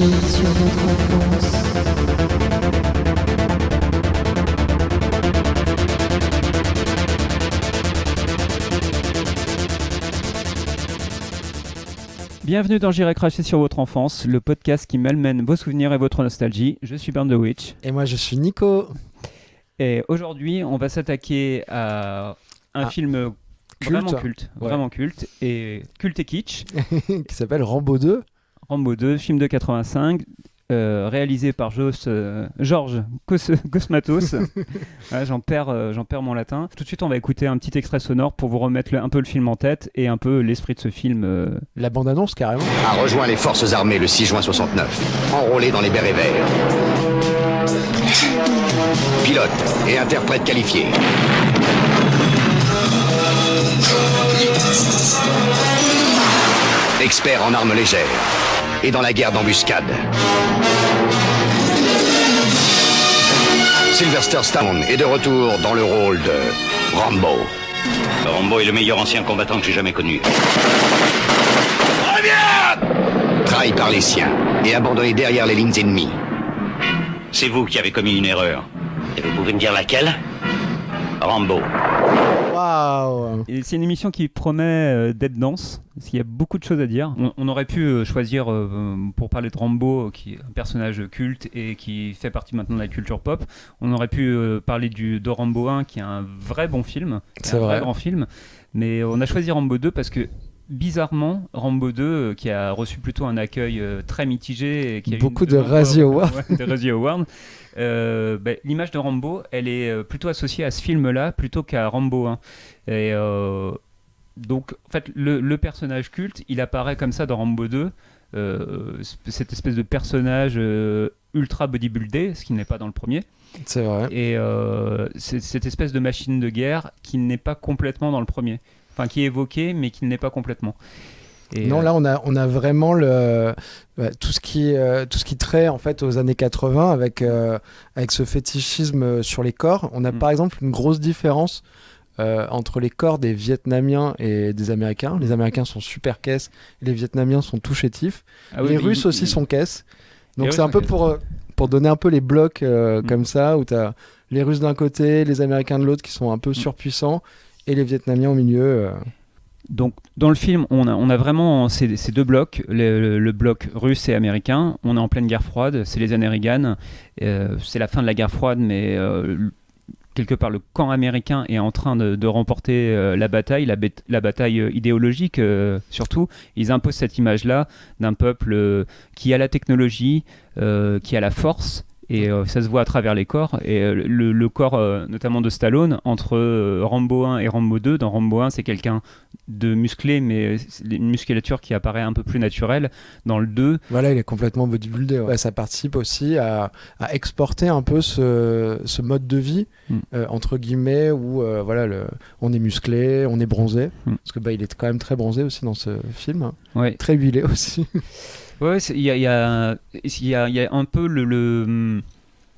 sur votre enfance. Bienvenue dans J'irai cracher sur votre enfance, le podcast qui malmène vos souvenirs et votre nostalgie. Je suis Burn the Witch. Et moi je suis Nico. Et aujourd'hui, on va s'attaquer à un film vraiment culte, ouais. vraiment culte et kitsch. Qui s'appelle Rambo 2. Rambo 2, film de 85, réalisé par Georges Cosmatos. Ouais, j'en perds mon latin. Tout de suite, on va écouter un petit extrait sonore pour vous remettre un peu le film en tête et un peu l'esprit de ce film. La bande-annonce carrément. A rejoint les forces armées le 6 juin 69, enrôlé dans les bérets verts. Pilote et interprète qualifié. Expert en armes légères et dans la guerre d'embuscade. Sylvester Stallone est de retour dans le rôle de Rambo. Rambo est le meilleur ancien combattant que j'ai jamais connu. Reviens ! Trahi par les siens et abandonné derrière les lignes ennemies. C'est vous qui avez commis une erreur. Et vous pouvez me dire laquelle ? Rambo. Waouh. Et c'est une émission qui promet d'être dense, parce qu'il y a beaucoup de choses à dire. On aurait pu choisir, pour parler de Rambo, qui est un personnage culte et qui fait partie maintenant de la culture pop, on aurait pu parler de Rambo 1, qui est un vrai bon film, C'est un vrai. vrai grand film, mais on a choisi Rambo 2 parce que, bizarrement, Rambo 2, qui a reçu plutôt un accueil très mitigé, et qui a Beaucoup eu de Razzie Awards. Ouais, de Razzie Awards. L'image de Rambo, elle est plutôt associée à ce film-là plutôt qu'à Rambo 1. Et donc, en fait, le personnage culte, il apparaît comme ça dans Rambo 2, cette espèce de personnage ultra bodybuildé, ce qui n'est pas dans le premier. C'est vrai. Et c'est cette espèce de machine de guerre qui n'est pas complètement dans le premier. Enfin, qui est évoquée, mais qui ne l'est pas complètement. Et Non, là on a vraiment tout ce qui trait en fait aux années 80 avec ce fétichisme sur les corps. On a par exemple une grosse différence entre les corps des Vietnamiens et des Américains. Les Américains sont super caisses, les Vietnamiens sont tout chétifs. Ah oui, les mais Russes aussi sont caisses. Donc Les c'est un Russes peu sont pour donner un peu les blocs comme ça, où tu as les Russes d'un côté, les Américains de l'autre qui sont un peu surpuissants, et les Vietnamiens au milieu. Donc, dans le film, on a vraiment ces deux blocs, le bloc russe et américain. On est en pleine guerre froide, c'est les années Reagan, c'est la fin de la guerre froide, mais quelque part, le camp américain est en train de remporter la bataille, la bataille idéologique surtout. Ils imposent cette image-là d'un peuple qui a la technologie, qui a la force. Et ça se voit à travers les corps. Et le corps, notamment de Stallone, entre Rambo 1 et Rambo 2. Dans Rambo 1, c'est quelqu'un de musclé, mais une musculature qui apparaît un peu plus naturelle. Dans le 2... Voilà, il est complètement bodybuildé. Ouais. Ça participe aussi à exporter un peu ce mode de vie, entre guillemets, où on est musclé, on est bronzé. Parce que il est quand même très bronzé aussi dans ce film. Hein. Ouais. Très huilé aussi. Ouais, il y a un peu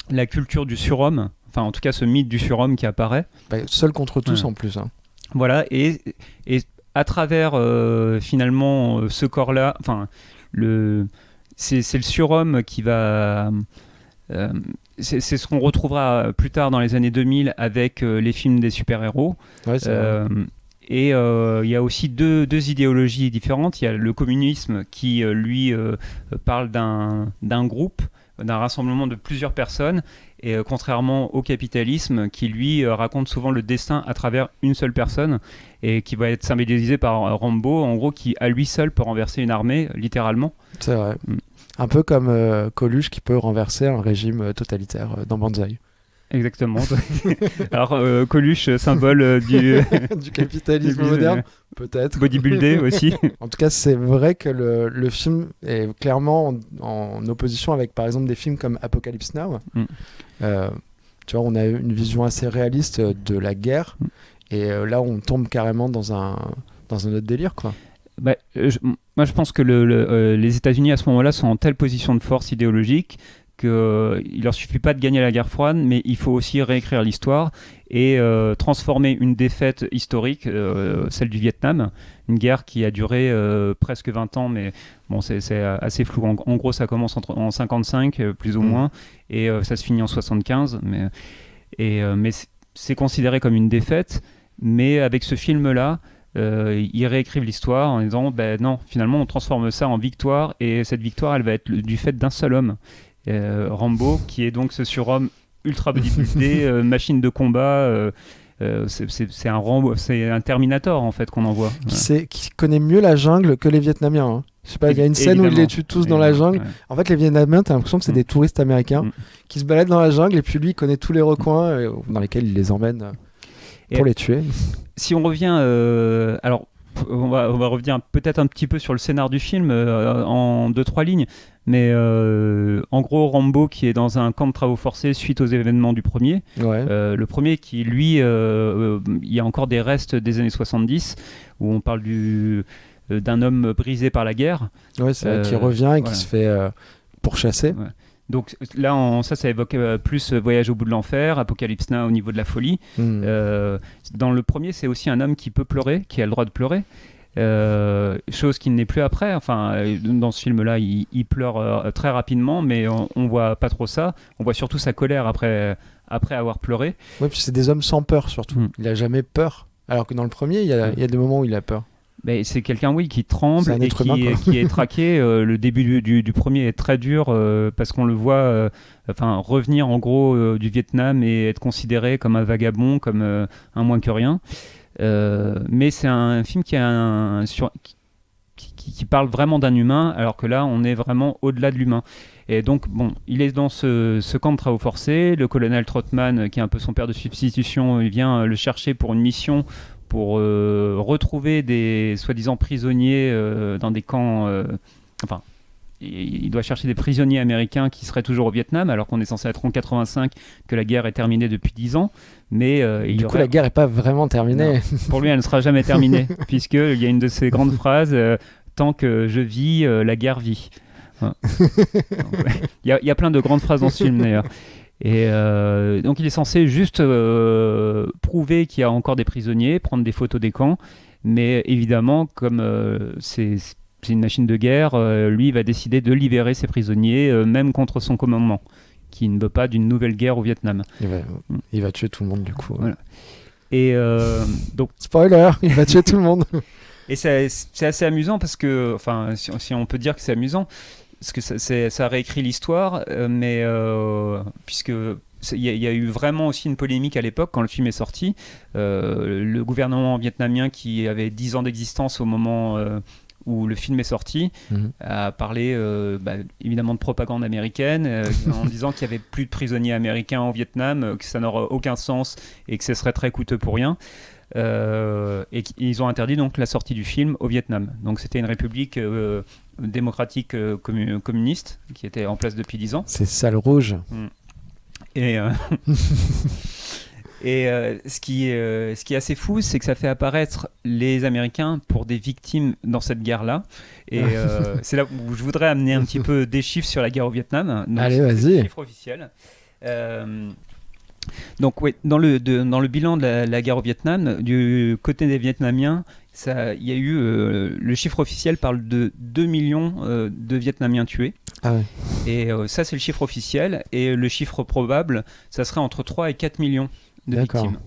la culture du surhomme, enfin en tout cas ce mythe du surhomme qui apparaît. Seul contre tous en plus. Hein. Voilà, et à travers finalement ce corps-là, enfin c'est le surhomme qui va... c'est ce qu'on retrouvera plus tard dans les années 2000 avec les films des super-héros. Ouais, c'est vrai. Et il y a aussi deux idéologies différentes. Il y a le communisme qui, lui, parle d'un groupe, d'un rassemblement de plusieurs personnes, et contrairement au capitalisme qui, lui, raconte souvent le destin à travers une seule personne, et qui va être symbolisé par Rambo, en gros, qui, à lui seul, peut renverser une armée, littéralement. C'est vrai. Un peu comme Coluche qui peut renverser un régime totalitaire dans Banzai. Exactement. Alors, Coluche, symbole du capitalisme moderne, peut-être. Bodybuildé aussi. En tout cas, c'est vrai que le film est clairement en opposition avec, par exemple, des films comme Apocalypse Now. Tu vois, on a une vision assez réaliste de la guerre. Et là, on tombe carrément dans un autre délire, quoi. Moi, je pense que les États-Unis, à ce moment-là, sont en telle position de force idéologique qu'il leur suffit pas de gagner la guerre froide, mais il faut aussi réécrire l'histoire et transformer une défaite historique, celle du Vietnam, une guerre qui a duré presque 20 ans, mais bon, c'est assez flou. En gros, ça commence en 55, plus ou moins, et ça se finit en 75, mais c'est considéré comme une défaite, mais avec ce film-là, ils réécrivent l'histoire en disant non, finalement on transforme ça en victoire, et cette victoire elle va être du fait d'un seul homme, Rambo, qui est donc ce surhomme ultra bodybuildé, machine de combat, c'est un Rambo, c'est un Terminator en fait qu'on envoie. Qui connaît mieux la jungle que les Vietnamiens. Hein. Je sais pas, il y a une scène où ils les tuent tous dans la jungle. Ouais. En fait, les Vietnamiens, t'as l'impression que c'est des touristes américains qui se baladent dans la jungle, et puis lui il connaît tous les recoins dans lesquels il les emmène pour les tuer. Si on revient, alors on va revenir peut-être un petit peu sur le scénar du film en 2-3 lignes, mais en gros Rambo qui est dans un camp de travaux forcés suite aux événements du premier, le premier qui lui, il y a encore des restes des années 70 où on parle d'un homme brisé par la guerre, qui revient et qui se fait pourchasser. Ouais. Donc là, ça évoque plus Voyage au bout de l'enfer, Apocalypse Now au niveau de la folie. Dans le premier, c'est aussi un homme qui peut pleurer, qui a le droit de pleurer, chose qui n'est plus après. Enfin, dans ce film-là, il pleure très rapidement, mais on voit pas trop ça. On voit surtout sa colère après avoir pleuré. Oui, puis c'est des hommes sans peur surtout. Il a jamais peur, alors que dans le premier, il y a des moments où il a peur. Ben, c'est quelqu'un qui tremble et qui est traqué. Le début du premier est très dur parce qu'on le voit revenir en gros du Vietnam et être considéré comme un vagabond, comme un moins que rien. Mais c'est un film qui parle vraiment d'un humain, alors que là on est vraiment au-delà de l'humain. Et donc bon, il est dans ce camp de travaux forcés. Le colonel Trotman, qui est un peu son père de substitution, il vient le chercher pour une mission pour retrouver des soi-disant prisonniers dans des camps. Il doit chercher des prisonniers américains qui seraient toujours au Vietnam, alors qu'on est censé être en 85, que la guerre est terminée depuis 10 ans. Mais la guerre n'est pas vraiment terminée. Non, pour lui, elle ne sera jamais terminée, puisqu'il y a une de ses grandes phrases, tant que je vis, la guerre vit. Il y a plein de grandes phrases dans ce film, d'ailleurs. Et donc il est censé juste prouver qu'il y a encore des prisonniers, prendre des photos des camps, mais évidemment comme c'est une machine de guerre, lui il va décider de libérer ses prisonniers, même contre son commandement, qui ne veut pas d'une nouvelle guerre au Vietnam. Il va tuer tout le monde du coup. Voilà. Et donc spoiler, il va tuer tout le monde. Et c'est assez amusant parce que, enfin, si on peut dire que c'est amusant, parce que ça réécrit l'histoire, mais puisque il y a eu vraiment aussi une polémique à l'époque quand le film est sorti. Le gouvernement vietnamien, qui avait 10 ans d'existence au moment où le film est sorti, a parlé évidemment de propagande américaine, en disant qu'il n'y avait plus de prisonniers américains au Vietnam, que ça n'aurait aucun sens et que ce serait très coûteux pour rien. Et ils ont interdit donc la sortie du film au Vietnam. Donc c'était une république démocratique communiste qui était en place depuis 10 ans. C'est sale rouge. Et ce qui est assez fou, c'est que ça fait apparaître les Américains pour des victimes dans cette guerre-là. Et c'est là où je voudrais amener un petit peu des chiffres sur la guerre au Vietnam. Donc, allez, vas-y. Des chiffres officiels. Donc oui, dans le bilan de la guerre au Vietnam, du côté des Vietnamiens, il y a eu le chiffre officiel parle de 2 millions de Vietnamiens tués. Ah ouais. Et ça c'est le chiffre officiel, et le chiffre probable, ça serait entre 3 et 4 millions de victimes.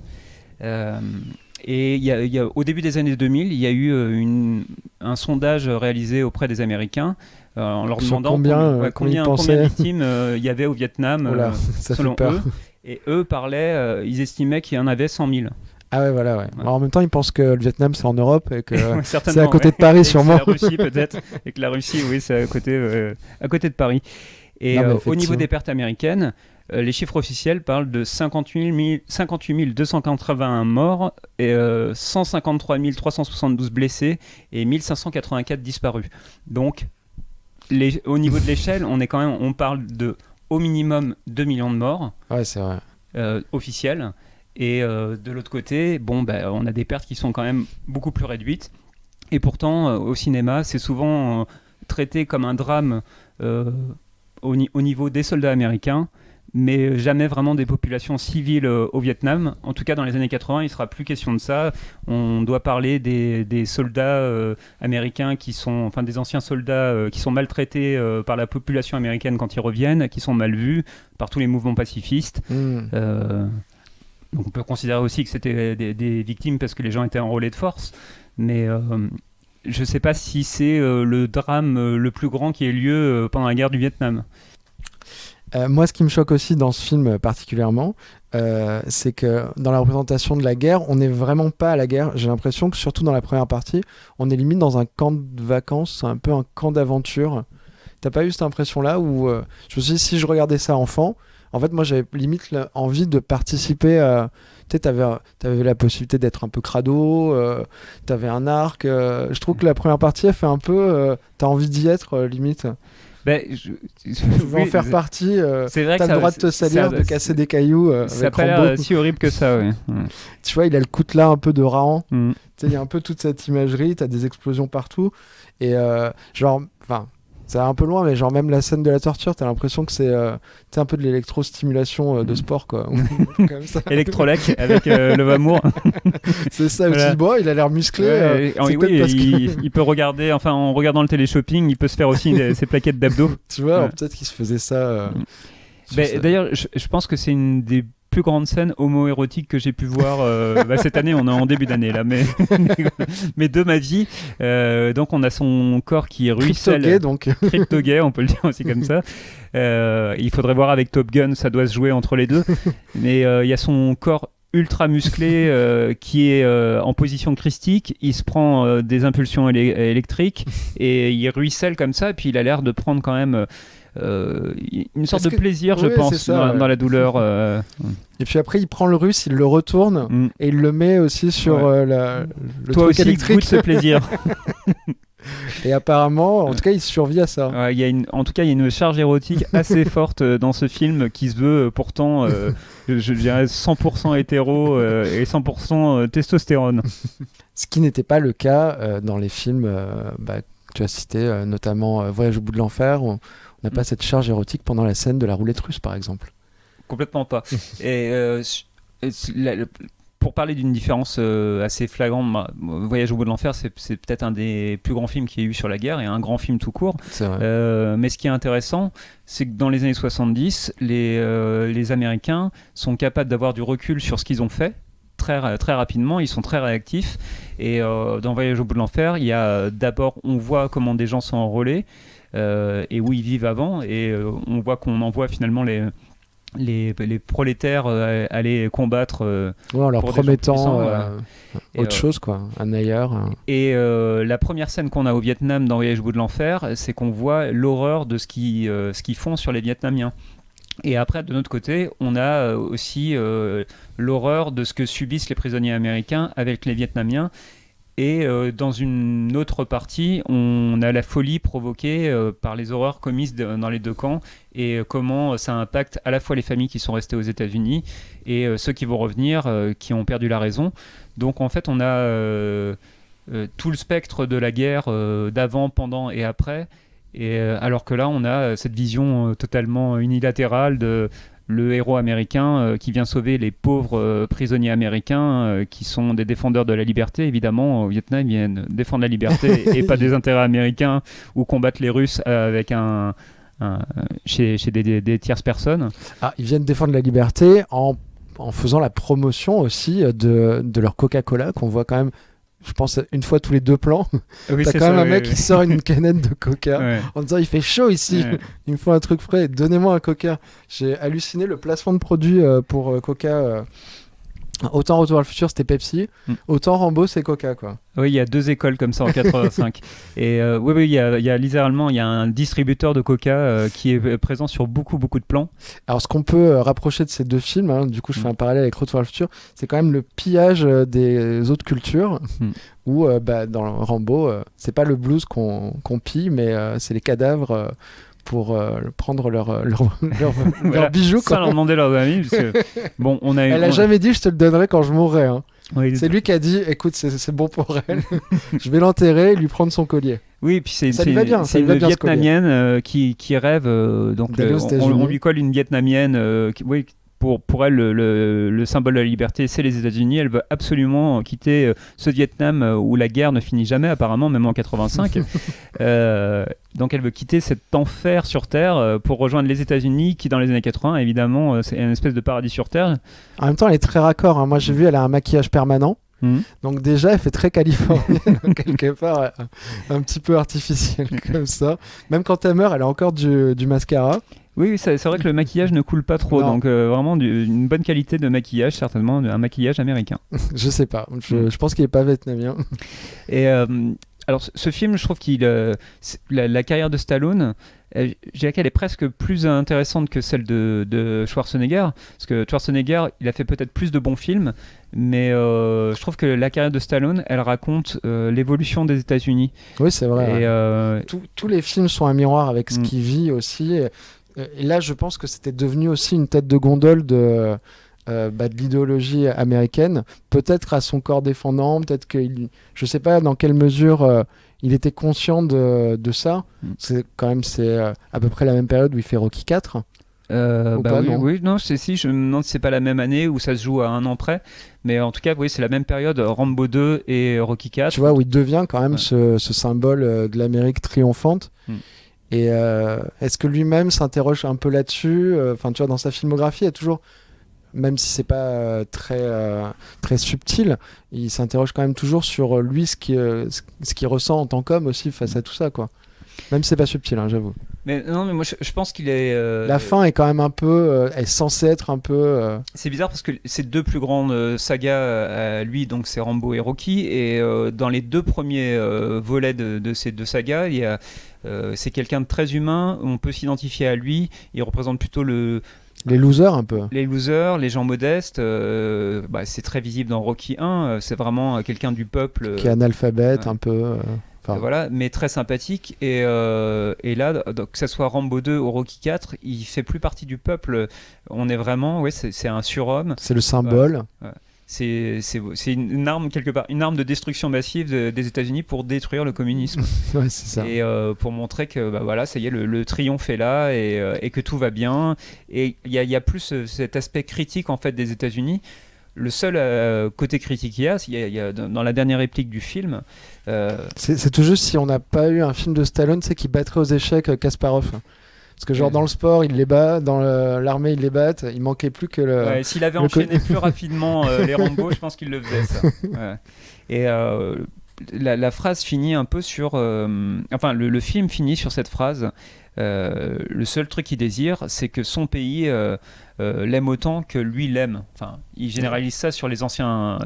Et au début des années 2000, il y a eu un sondage réalisé auprès des Américains en leur demandant combien de victimes il y avait au Vietnam selon eux. Et eux ils estimaient qu'il y en avait 100 000. Ah ouais, voilà, ouais. Alors, en même temps, ils pensent que le Vietnam, c'est en Europe et que c'est à côté de Paris, sûrement. C'est la Russie, peut-être. Et que la Russie, oui, c'est à côté de Paris. Et au niveau des pertes américaines, les chiffres officiels parlent de 58 281 morts, et 153 372 blessés et 1584 disparus. Donc, au niveau de l'échelle, on parle de au minimum 2 millions de morts. Ouais, c'est vrai. Officiels. Et de l'autre côté, on a des pertes qui sont quand même beaucoup plus réduites. Et pourtant, au cinéma, c'est souvent traité comme un drame au niveau des soldats américains, mais jamais vraiment des populations civiles au Vietnam. En tout cas, dans les années 80, il ne sera plus question de ça. On doit parler des soldats américains des anciens soldats qui sont maltraités par la population américaine quand ils reviennent, qui sont mal vus par tous les mouvements pacifistes. Donc on peut considérer aussi que c'était des victimes parce que les gens étaient enrôlés de force, mais je ne sais pas si c'est le drame le plus grand qui ait lieu pendant la guerre du Vietnam. Moi, ce qui me choque aussi dans ce film particulièrement, c'est que dans la représentation de la guerre, on n'est vraiment pas à la guerre. J'ai l'impression que surtout dans la première partie, on est limite dans un camp de vacances, un peu un camp d'aventure. T'as pas eu cette impression-là où je me suis dit, si je regardais ça enfant, en fait, moi, j'avais limite envie de participer à... Tu sais, t'avais la possibilité d'être un peu crado, t'avais un arc. Je trouve que la première partie, elle fait un peu... t'as envie d'y être, limite. Je veux en faire partie. C'est vrai t'as le droit de te salir, de casser des cailloux. Ça n'a pas l'air si horrible que ça, oui. Tu vois, il a le coutelas un peu de Rahan. Tu sais, il y a un peu toute cette imagerie, t'as des explosions partout. Et ça va un peu loin, mais genre même la scène de la torture, t'as l'impression que c'est un peu de l'électrostimulation de sport, quoi. Comme ça. Electrolac avec le Vamour. C'est ça, voilà. Bon, il a l'air musclé. Il peut regarder, en regardant le téléshopping, il peut se faire aussi ses plaquettes d'abdos. Tu vois, alors peut-être qu'il se faisait ça. D'ailleurs, je pense que c'est une des plus grande scène homo-érotique que j'ai pu voir cette année. On est en début d'année là, mais de ma vie. Donc on a son corps qui ruisselle. Crypto-gay, donc. Crypto-gay, on peut le dire aussi comme ça. Il faudrait voir avec Top Gun, ça doit se jouer entre les deux. Mais il y a son corps ultra musclé qui est en position christique. Il se prend des impulsions électriques et il ruisselle comme ça. Et puis il a l'air de prendre quand même une sorte de plaisir, je pense, dans la douleur. Et puis après, il prend le russe, il le retourne et il le met aussi sur le Toi truc aussi, électrique. goûte ce plaisir. Et apparemment, en tout cas, il survit à ça. En tout cas, il y a une charge érotique assez forte dans ce film qui se veut pourtant, je dirais, 100% hétéro et 100% testostérone. Ce qui n'était pas le cas dans les films que tu as cités, notamment Voyage au bout de l'enfer. On n'a pas cette charge érotique pendant la scène de la roulette russe, par exemple. Complètement pas. Et pour parler d'une différence assez flagrante, Voyage au bout de l'enfer, c'est peut-être un des plus grands films qu'il y a eu sur la guerre et un grand film tout court. C'est vrai. Mais ce qui est intéressant, c'est que dans les années 70, les Américains sont capables d'avoir du recul sur ce qu'ils ont fait. Très, très rapidement, ils sont très réactifs. Et dans Voyage au bout de l'enfer, il y a d'abord, on voit comment des gens sont enrôlés et où ils vivent avant, et on voit qu'on envoie finalement les prolétaires aller combattre en leur promettant autre chose, quoi, un ailleurs. Et la première scène qu'on a au Vietnam dans Voyage au bout de l'enfer, c'est qu'on voit l'horreur de ce qu'ils font sur les Vietnamiens. Et après, de notre côté, on a aussi l'horreur de ce que subissent les prisonniers américains avec les Vietnamiens. Et dans une autre partie, on a la folie provoquée par les horreurs commises dans les deux camps et comment ça impacte à la fois les familles qui sont restées aux États-Unis et ceux qui vont revenir, qui ont perdu la raison. Donc en fait, on a tout le spectre de la guerre d'avant, pendant et après. Et alors que là, on a cette vision totalement unilatérale de le héros américain qui vient sauver les pauvres prisonniers américains qui sont des défendeurs de la liberté. Évidemment, au Vietnam, ils viennent défendre la liberté et pas des intérêts américains ou combattre les Russes avec chez des tierces personnes. Ah, ils viennent défendre la liberté en faisant la promotion aussi de leur Coca-Cola qu'on voit quand même. Je pense une fois tous les 2 plans, oui, t'as quand même un mec qui sort une canette de Coca en disant il fait chaud ici, il me faut un truc frais, donnez-moi un Coca. J'ai halluciné le placement de produit pour Coca. Autant Retour vers le futur c'était Pepsi, autant Rambo c'est Coca, quoi. Oui, il y a 2 écoles comme ça en 85. Et oui, il y a littéralement un distributeur de Coca qui est présent sur beaucoup de plans. Alors ce qu'on peut rapprocher de ces 2 films, du coup je fais un parallèle avec Retour vers le futur, c'est quand même le pillage des autres cultures, où dans Rambo, c'est pas le blues qu'on pille, mais c'est les cadavres pour prendre leurs bijoux. Sans leur demander leurs amis. Parce que, bon, elle a jamais dit je te le donnerai quand je mourrai. Oui, c'est lui qui a dit écoute, c'est bon pour elle, je vais l'enterrer et lui prendre son collier. Oui, puis c'est Ça lui va bien, ça c'est lui va une bien, ce collier. Vietnamienne qui rêve, donc D'aller aux on États-Unis. lui colle une Vietnamienne, oui, pour elle, le symbole de la liberté, c'est les États-Unis. Elle veut absolument quitter ce Vietnam où la guerre ne finit jamais, apparemment, même en 85. Donc elle veut quitter cet enfer sur Terre pour rejoindre les États-Unis, qui dans les années 80, évidemment, c'est une espèce de paradis sur Terre. En même temps, elle est très raccord, hein. Moi, j'ai vu, elle a un maquillage permanent. Donc déjà, elle fait très californienne, quelque part, un petit peu artificielle comme ça. Même quand elle meurt, elle a encore du mascara. Oui, c'est vrai que le maquillage ne coule pas trop, Non. donc vraiment une bonne qualité de maquillage, certainement, un maquillage américain. Je sais pas, je pense qu'il est pas vietnamien. Et alors, ce film, je trouve la carrière de Stallone, je dirais qu'elle est presque plus intéressante que celle de Schwarzenegger, parce que Schwarzenegger, il a fait peut-être plus de bons films, mais je trouve que la carrière de Stallone, elle raconte l'évolution des États-Unis. Oui, c'est vrai. Et, Ouais. Tous les films sont un miroir avec ce qu'il vit aussi. Et là, je pense que c'était devenu aussi une tête de gondole de l'idéologie américaine, peut-être à son corps défendant, peut-être que je sais pas dans quelle mesure il était conscient de ça. C'est à peu près la même période où il fait Rocky 4. Oui, non, je me demande si c'est pas la même année où ça se joue à un an près, mais en tout cas, oui, c'est la même période, Rambo 2 et Rocky 4. Tu vois, où il devient quand même ce symbole de l'Amérique triomphante. Et est-ce que lui-même s'interroge un peu là-dessus? Enfin, tu vois, dans sa filmographie, il y a toujours, même si c'est pas très subtil, il s'interroge quand même toujours sur lui, ce qu'il ressent en tant qu'homme aussi face à tout ça, quoi. Même si c'est pas subtil, hein, j'avoue. Mais non, mais moi je pense qu'il est. La fin est quand même un peu, est censée être un peu. C'est bizarre parce que ces deux plus grandes sagas à lui, donc c'est Rambo et Rocky, et dans les deux premiers volets de ces deux sagas, il y a, c'est quelqu'un de très humain. On peut s'identifier à lui. Il représente plutôt les losers un peu. Les losers, les gens modestes. C'est très visible dans Rocky 1. C'est vraiment quelqu'un du peuple qui est analphabète un peu. Voilà, mais très sympathique. Et là, donc, que ce soit Rambo 2 ou Rocky 4, il fait plus partie du peuple. On est vraiment, c'est un surhomme. C'est le symbole. C'est une arme quelque part, une arme de destruction massive des États-Unis pour détruire le communisme. Ouais, c'est ça. Et pour montrer que ça y est, le triomphe est là et que tout va bien. Et il y a plus cet aspect critique en fait des États-Unis. Le seul côté critique qu'il y a dans la dernière réplique du film. C'est tout juste si on n'a pas eu un film de Stallone, c'est qui battrait aux échecs Kasparov. Parce que genre dans le sport, il les bat, dans l'armée, il les bat. Il manquait plus que le. Ouais, s'il avait enchaîné plus rapidement les Rambo, je pense qu'il le faisait ça. Ouais. Et la phrase finit un peu sur. Le film finit sur cette phrase. Le seul truc qu'il désire, c'est que son pays l'aime autant que lui l'aime. Enfin, il généralise ça sur les anciens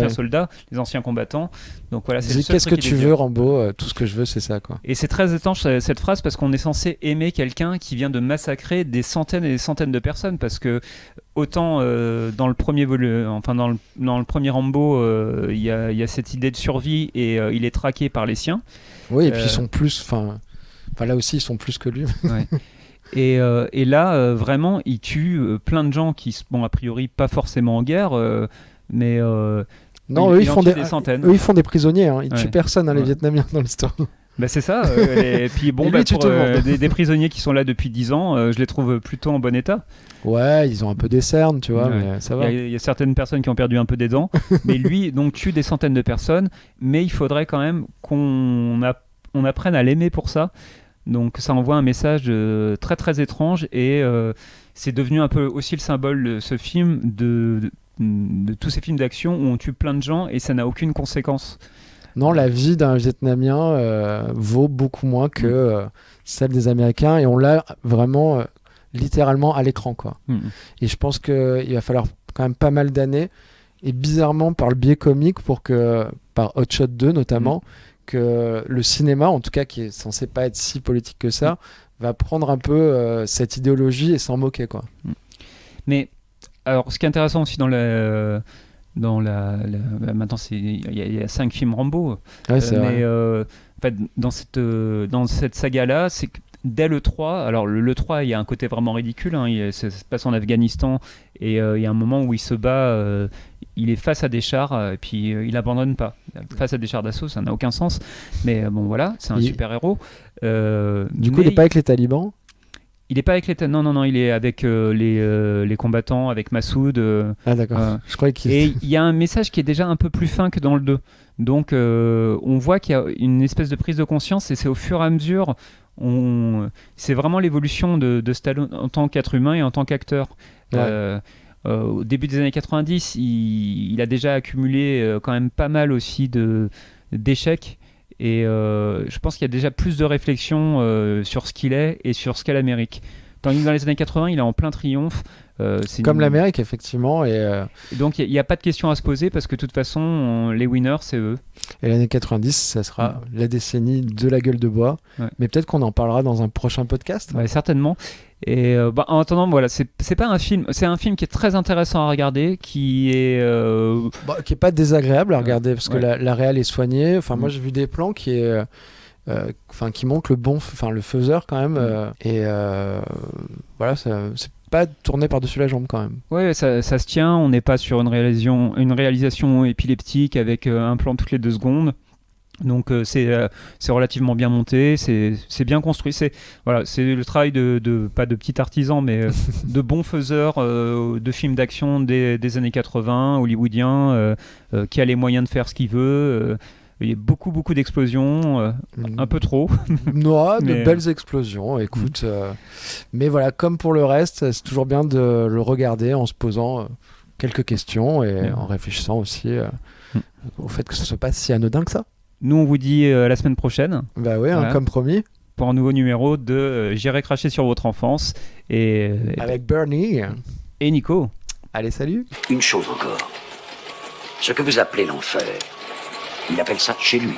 soldats, les anciens combattants. Donc voilà, c'est le seul qu'est-ce que truc qu'il tu désire. veux, Rambo? Tout ce que je veux, c'est ça, quoi. Et c'est très étrange cette phrase parce qu'on est censé aimer quelqu'un qui vient de massacrer des centaines et des centaines de personnes. Parce que autant dans le premier dans le premier Rambo, il y a cette idée de survie et il est traqué par les siens. Oui, et puis ils sont plus. Enfin, là aussi, ils sont plus que lui. Ouais. Et là, vraiment, il tue plein de gens qui, a priori, pas forcément en guerre, mais non, eux, ils font des centaines. Eux, ils font des prisonniers. Hein. Ils tuent personne, les Vietnamiens, dans l'histoire. Bah c'est ça. Et puis bon, des prisonniers qui sont là depuis 10 ans, je les trouve plutôt en bon état. Ouais, ils ont un peu des cernes, tu vois, mais ça va. Il y a certaines personnes qui ont perdu un peu des dents, mais lui, donc, tue des centaines de personnes, mais il faudrait quand même qu'on apprenne à l'aimer pour ça. Donc ça envoie un message très très étrange et c'est devenu un peu aussi le symbole de ce film, de tous ces films d'action où on tue plein de gens et ça n'a aucune conséquence. Non, la vie d'un Vietnamien vaut beaucoup moins que celle des Américains et on l'a vraiment littéralement à l'écran, quoi. Et je pense qu'il va falloir quand même pas mal d'années et bizarrement par le biais comique par Hot Shot 2 notamment, que le cinéma, en tout cas qui est censé pas être si politique que ça, va prendre un peu cette idéologie et s'en moquer, quoi. Mais alors, ce qui est intéressant aussi maintenant il y a 5 films Rambo, ouais, c'est vrai. mais en fait, dans cette saga là, c'est que dès le 3, alors le 3 il y a un côté vraiment ridicule, hein, ça se passe en Afghanistan et il y a un moment où il se bat, il est face à des chars et puis il abandonne pas. face à des chars d'assaut, ça n'a aucun sens. Mais bon, voilà, c'est un super-héros. Du coup, il n'est pas avec les talibans. Il n'est pas avec les non, il est avec les combattants, avec Massoud. Ah d'accord, je croyais qu'il... Et il y a un message qui est déjà un peu plus fin que dans le 2. Donc on voit qu'il y a une espèce de prise de conscience, et c'est au fur et à mesure, c'est vraiment l'évolution de Stallone en tant qu'être humain et en tant qu'acteur. Ouais. Au début des années 90, il a déjà accumulé quand même pas mal aussi d'échecs. Et je pense qu'il y a déjà plus de réflexion sur ce qu'il est et sur ce qu'est l'Amérique. Tandis que dans les années 80, il est en plein triomphe. Comme l'Amérique, effectivement. Et donc, il n'y a pas de question à se poser parce que de toute façon, les winners, c'est eux. Et l'année 90, ça sera la décennie de la gueule de bois. Ouais. Mais peut-être qu'on en parlera dans un prochain podcast. Ouais, certainement. Et en attendant, voilà, c'est pas un film. C'est un film qui est très intéressant à regarder, qui est pas désagréable à regarder parce que la réal est soignée. Enfin, moi, j'ai vu des plans qui montrent le faiseur quand même. Voilà, c'est pas tourné par-dessus la jambe quand même. Ouais, ça se tient. On n'est pas sur une réalisation épileptique avec un plan toutes les 2 secondes. Donc c'est relativement bien monté, c'est bien construit. C'est le travail pas de petit artisan, mais de bons faiseurs de films d'action des années 80, hollywoodiens, qui a les moyens de faire ce qu'il veut. Il y a beaucoup d'explosions, un peu trop. De belles explosions, écoute. Mais voilà, comme pour le reste, c'est toujours bien de le regarder en se posant quelques questions et en réfléchissant aussi au fait que ça se passe si anodin que ça. Nous, on vous dit la semaine prochaine. Bah oui, voilà, comme promis. Pour un nouveau numéro de J'irai cracher sur votre enfance. Avec Bernie. Et Nico. Allez, salut. Une chose encore. Ce que vous appelez l'enfer, il appelle ça chez lui.